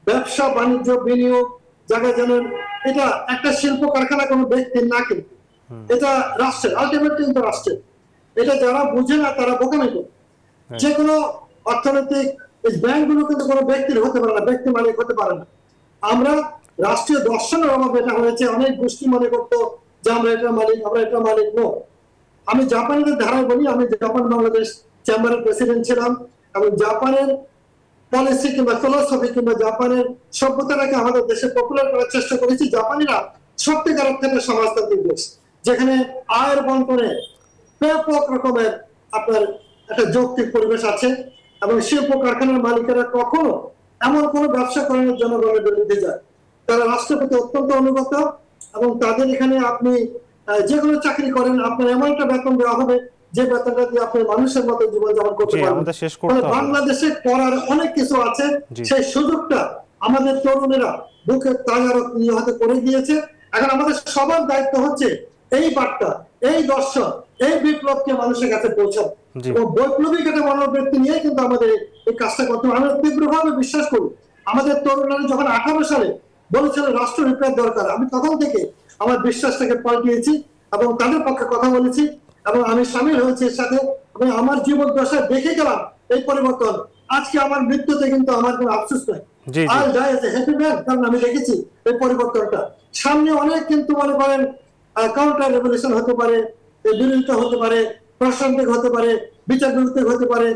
ব্যবসা বাণিজ্য বিনিয়োগ জায়গায় যেন এটা একটা শিল্প কারখানা কোনো ব্যক্তির না, কিন্তু এটা রাষ্ট্রের, আলটিমেটলি কিন্তু রাষ্ট্রের। এটা যারা বুঝে না তারা বোকামি করে। যে কোনো অর্থনৈতিক ব্যাংকগুলো কিন্তু কোনো ব্যক্তির হতে পারে না, ব্যক্তি মালিক হতে পারে না। আমরা রাষ্ট্রীয় দর্শনের অভাবে এটা হয়েছে, অনেক গোষ্ঠী মনে করতো যে আমরা এটা মালিক নো। আমি জাপানের ধারায় বলি, আমি জাপান বাংলাদেশ চেম্বারের প্রেসিডেন্ট ছিলাম, এবং জাপানের পলিসি কিংবা ফিলোসফি কিংবা জাপানের সভ্যতাটাকে আমাদের দেশে পপুলার করার চেষ্টা করেছি। জাপানিরা সত্যিকার অর্থে একটা সমাজতান্ত্রিক দেশ, যেখানে আয়ের বন্টনে ব্যাপক রকমের আপনার একটা যৌক্তিক পরিবেশ আছে, এবং শিল্প কারখানার মালিকেরা কখনো এমন কোনো ব্যবসা করানোর জনগণের বিরুদ্ধে যায়। তারা রাষ্ট্রের প্রতি অত্যন্ত অনুগত, এবং তাদের এখানে আপনি যে কোনো চাকরি করেন আপনার এমন একটা বেতন দেওয়া হবে যে বেতনটা দিয়ে আপনি মানুষের মতো জীবনযাপন করতে পারবেন। বাংলাদেশে করার অনেক কিছু আছে, সেই সুযোগটা আমাদের তরুণেরা বুকে তাজার হাতে করে দিয়েছে। এখন আমাদের সবার দায়িত্ব হচ্ছে এই বার্তা, এই দর্শন, এই বিপ্লবকে মানুষের কাছে পৌঁছানো, এবং বৈপ্লবিক একটা মনোবৃত্তি নিয়ে কিন্তু আমাদের এই কাজটা করতে হবে। আমরা তীব্রভাবে বিশ্বাস করি, আমাদের তরুণরা যখন 18 সালে বলেছিল রাষ্ট্র রিপেয়ার দরকার, আমি তখন থেকে আমার বিশ্বাসটাকে পাল্টিয়েছি এবং তাদের পক্ষে কথা বলেছি, এবং আমি সামিল হয়েছি এর সাথে, এবং আমার জীবন দশায় দেখে গেলাম এই পরিবর্তন। আজকে আমার মৃত্যুতে কিন্তু আমার কোনো আফসোস নাই, কারণ আমি দেখেছি এই পরিবর্তনটা। সামনে অনেক কিন্তু মনে করেন কাউন্টার রেভলিউশন হতে পারে, বিরোধিতা হতে পারে, প্রশাসনিক হতে পারে, বিচার বিরুদ্ধে হতে পারে,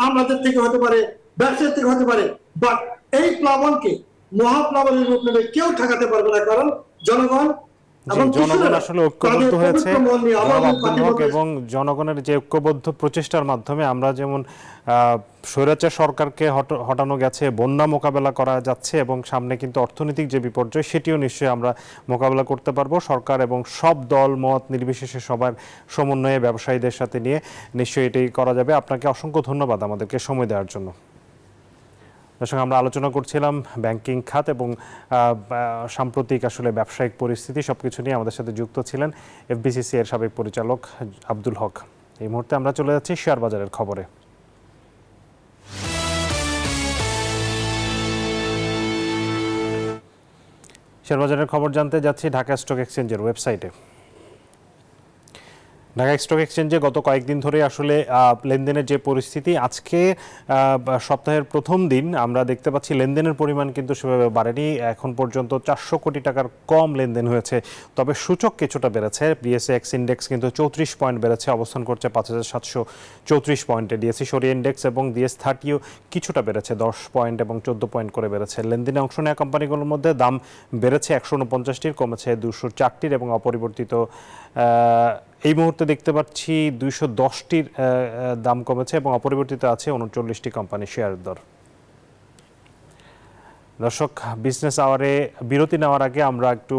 আমাদের থেকে হতে পারে, ব্যবসার থেকে হতে পারে, বাট এই প্লাবনকে মহাপ্লাবনের রূপ নেবে কেউ ঠেকাতে পারবে না, কারণ জনগণ আসলে ঐক্যবদ্ধ হয়েছে। এবং জনগণের যে ঐক্যবদ্ধ প্রচেষ্টার মাধ্যমে আমরা যেমন স্বৈরাচার সরকারকে হটানো গেছে, বন্যা মোকাবেলা করা যাচ্ছে, এবং সামনে কিন্তু অর্থনৈতিক যে বিপর্যয় সেটিও নিশ্চয়ই আমরা মোকাবেলা করতে পারবো। সরকার এবং সব দল মত নির্বিশেষে সবার সমন্বয়ে ব্যবসায়ীদের সাথে নিয়ে নিশ্চয়ই এটাই করা যাবে। আপনাকে অসংখ্য ধন্যবাদ আমাদেরকে সময় দেওয়ার জন্য। দর্শক, আমরা আলোচনা করছিলাম ব্যাংকিং খাত এবং সাম্প্রতিক আসলে ব্যবসায়িক পরিস্থিতি, সবকিছু নিয়ে আমাদের সাথে যুক্ত ছিলেন এফবিসিসি এর সাবেক পরিচালক আব্দুল হক। এই মুহূর্তে আমরা চলে যাচ্ছি শেয়ার বাজারের খবরে। শেয়ারবাজারের খবর জানতে যাচ্ছি ঢাকা স্টক এক্সচেঞ্জের ওয়েবসাইটে। ঢাকা স্টক এক্সচেঞ্জে গত কয়েকদিন ধরে আসলে লেনদেনের যে পরিস্থিতি, আজকে সপ্তাহের প্রথম দিন আমরা দেখতে পাচ্ছি লেনদেনের পরিমাণ কিন্তু সেভাবে বাড়েনি। এখন পর্যন্ত 400 কোটি টাকার কম লেনদেন হয়েছে। তবে সূচক কিছুটা বেড়েছে। বিএসএক্স ইন্ডেক্স কিন্তু 34 পয়েন্ট বেড়েছে, অবস্থান করছে 5734 পয়েন্টে। ডিএসসি সরিয়া ইন্ডেক্স এবং DS30ও কিছুটা বেড়েছে, 10 পয়েন্ট এবং 14 পয়েন্ট করে বেড়েছে। লেনদেনে অংশ নেওয়া কোম্পানিগুলোর মধ্যে দাম বেড়েছে 149টির, কমেছে 204টির এবং অপরিবর্তিত এই মুহূর্তে দেখতে পাচ্ছি 210টির দাম কমেছে এবং অপরিবর্তিত আছে 39টি কোম্পানি শেয়ারের দর। দর্শক, বিজনেস আওয়ারে বিরতি নেওয়ার আগে আমরা একটু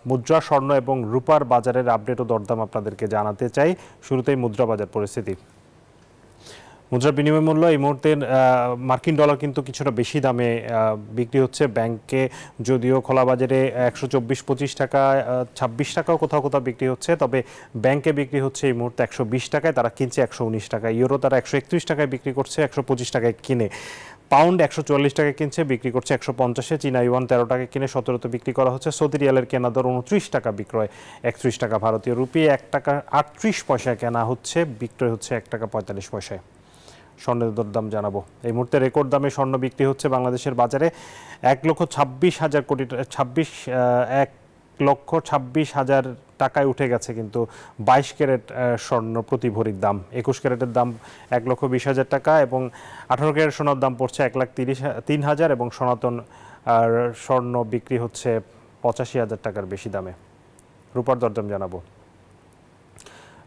মুদ্রা, স্বর্ণ এবং রূপার বাজারের আপডেট ও দরদাম আপনাদেরকে জানাতে চাই। শুরুতেই মুদ্রা বাজার পরিস্থিতি। মুদ্রার বিনিময় মূল্য এই মুহূর্তে মার্কিন ডলার কিন্তু কিছুটা বেশি দামে বিক্রি হচ্ছে। ব্যাংকে যদিও খোলা বাজারে 124-25 টাকা, 26 টাকাও কোথাও কোথাও বিক্রি হচ্ছে, তবে ব্যাংকে বিক্রি হচ্ছে এই মুহূর্তে 120 টাকায়, তারা কিনছে 119 টাকায়। ইউরো তারা 131 টাকায় বিক্রি করছে, 125 টাকায় কিনে। পাউন্ড 144 টাকায় কিনছে, বিক্রি করছে 150-এ। চীনা ইউয়ান 13 টাকায় কিনে 17তে বিক্রি করা হচ্ছে। সৌদি রিয়ালের কেনা দর 29 টাকা, বিক্রয় 31 টাকা। ভারতীয় রুপি 1 টাকা 38 পয়সায় কেনা হচ্ছে, বিক্রয় হচ্ছে 1 টাকা 45 পয়সায়। স্বর্ণের দরদাম জানাবো। এই মুহূর্তে রেকর্ড দামে স্বর্ণ বিক্রি হচ্ছে বাংলাদেশের বাজারে 1,26,000 টাকায় উঠে গেছে কিন্তু 22 ক্যারেট স্বর্ণ প্রতি ভরির দাম। 21 ক্যারেটের দাম 1,20,000 টাকা এবং 18 ক্যারেট সোনার দাম পড়ছে 1,03,000 এবং সনাতন স্বর্ণ বিক্রি হচ্ছে 85,000 টাকার বেশি দামে। রূপার দরদাম জানাবো।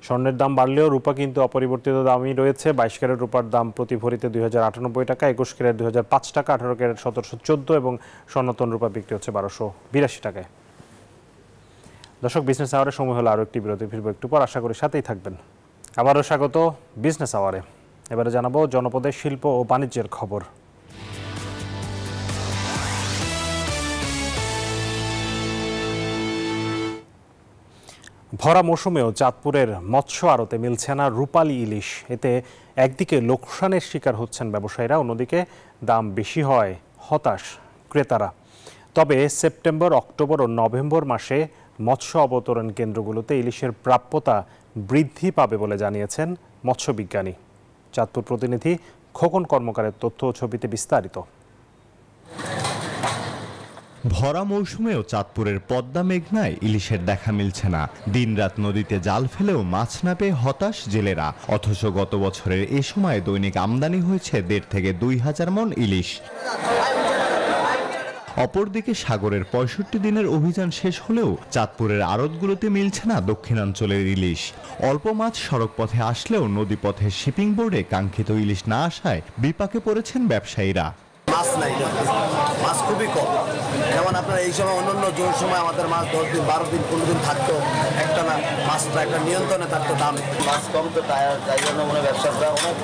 স্বর্ণের দাম বাড়লেও রূপা কিন্তু অপরিবর্তিত দামই রয়েছে। 22 ক্যারেট রূপার দাম প্রতি ভরিতে 2,098 টাকা, 21 ক্যারেট 2,005 টাকা, 18 ক্যারেট 1,714 এবং সনাতন রূপা বিক্রি হচ্ছে 1,282 টাকায়। দর্শক, বিজনেস আওয়ারের সময় হলো আরও একটি বিরতি, ফিরবো একটু পর, আশা করি সাথেই থাকবেন। আবারও স্বাগত বিজনেস আওয়ারে। এবারে জানাবো জনপদের শিল্প ও বাণিজ্যের খবর। ভরা মৌসুমেও চাঁদপুরের মৎস্য আড়তে মিলছে না রূপালী ইলিশ। এতে একদিকে লোকসানের শিকার হচ্ছেন ব্যবসায়ীরা, অন্যদিকে দাম বেশি হয় হতাশ ক্রেতারা। তবে সেপ্টেম্বর, অক্টোবর ও নভেম্বর মাসে মৎস্য অবতরণ কেন্দ্রগুলোতে ইলিশের প্রাপ্যতা বৃদ্ধি পাবে বলে জানিয়েছেন মৎস্যবিজ্ঞানী। চাঁদপুর প্রতিনিধি খোকন কর্মকারের তথ্য ও ছবিতে বিস্তারিত। ভরা মৌসুমেও চাঁদপুরের পদ্মা মেঘনায় ইলিশের দেখা মিলছে না। দিনরাত নদীতে জাল ফেলেও মাছ না পেয়ে হতাশ জেলেরা। অথচ গত বছরের এ সময় দৈনিক আমদানি হয়েছে 1,500 থেকে 2,000 মণ ইলিশ। অপরদিকে সাগরের 65 দিনের অভিযান শেষ হলেও চাঁদপুরের আড়তগুলোতে মিলছে না দক্ষিণাঞ্চলের ইলিশ। অল্প মাছ সড়ক পথে আসলেও নদীপথে শিপিং বোর্ডে কাঙ্ক্ষিত ইলিশ না আসায় বিপাকে পড়েছেন ব্যবসায়ীরা। মাছ নাই, মাছ খুবই কম। যেমন আপনার এই সময় অন্যান্য জোর সময় আমাদের মাছ 10 দিন 12 দিন 15 দিন থাকতো, একটা না মাছটা একটা নিয়ন্ত্রণে থাকতো, দাম মাছ কম তো তাই জন্য মনে ব্যবসাটা অনেক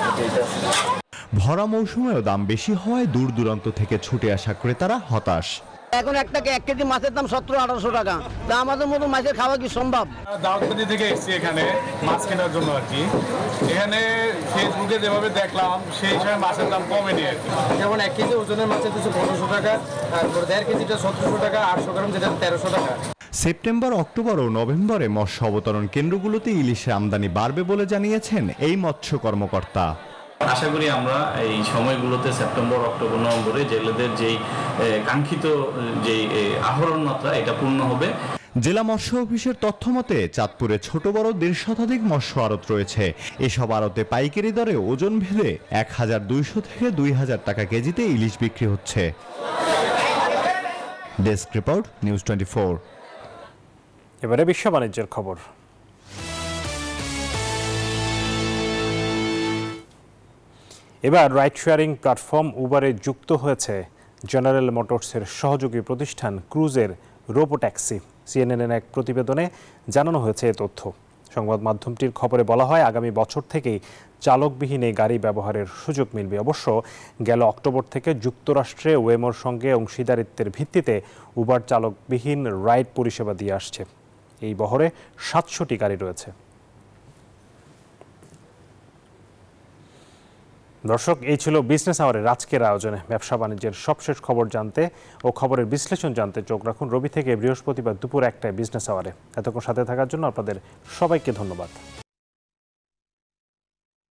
ভরা মৌসুমেও দাম বেশি হওয়ায় দূর দূরান্ত থেকে ছুটে আসা ক্রেতারা হতাশ। এখন 1 কেজি মাছের দাম 1700-1800 টাকা। তা আমাদের মতো মাছের খাওয়া কি সম্ভব? দাউদকান্দি থেকে এসেছি এখানে মাছ কেনার জন্য আর কি। এখানে ফেসবুকে যেভাবে দেখলাম সেই সময় মাছের দাম কমেনি আর কি। যেমন 1 কেজি ওজনের মাছের দিচ্ছে 1500 টাকা, তারপর 1.5 কেজিটা 1700 টাকা, 800 গ্রাম যেটা 1300 টাকা। সেপ্টেম্বর, অক্টোবর ও নভেম্বরে মৎস্য অবতরণ কেন্দ্রগুলোতে ইলিশের আমদানি বাড়বে বলে জানিয়েছেন এই মৎস্য কর্মকর্তা। আশা করি আমরা এই সময়গুলোতে সেপ্টেম্বর, অক্টোবর, নভেম্বরে জেলেদের যেই কাঙ্ক্ষিত যেই আহরণ মাত্রা এটা পূর্ণ হবে। জেলা মৎস্য অফিসের তথ্য মতে চাঁদপুরে ছোট বড় 150 শতাধিক মৎস্য আড়ত রয়েছে। এসব আড়তে পাইকারি দরে ওজন ভেদে 1,200 থেকে 2,000 টাকা কেজিতে ইলিশ বিক্রি হচ্ছে। Desk report, news 24। এবারে বিশ্ব বাণিজ্যের খবর। এবার রাইড শেয়ারিং প্ল্যাটফর্ম উবারে যুক্ত হয়েছে জেনারেল মোটরসের সহযোগী প্রতিষ্ঠান ক্রুজের রোবোট্যাক্সি। সিএনএনের এক প্রতিবেদনে জানানো হয়েছে এ তথ্য। সংবাদ মাধ্যমটির খবরে বলা হয়, আগামী বছর থেকেই চালকবিহীন এই গাড়ি ব্যবহারের সুযোগ মিলবে। অবশ্য গেল অক্টোবর থেকে যুক্তরাষ্ট্রে ওয়েমোর সঙ্গে অংশীদারিত্বের ভিত্তিতে উবার চালকবিহীন রাইড পরিষেবা দিয়ে আসছে। এই বহরে 700টি গাড়ি রয়েছে। দর্শক, এই ছিল বিজনেস আওয়ারের আজকের আয়োজনে। ব্যবসা বাণিজ্যের সবশেষ খবর জানতে ও খবরের বিশ্লেষণ জানতে চোখ রাখুন রবি থেকে বৃহস্পতিবার দুপুর 1টায় বিজনেস আওয়ারে। এতক্ষণ সাথে থাকার জন্য আপনাদের সবাইকে ধন্যবাদ।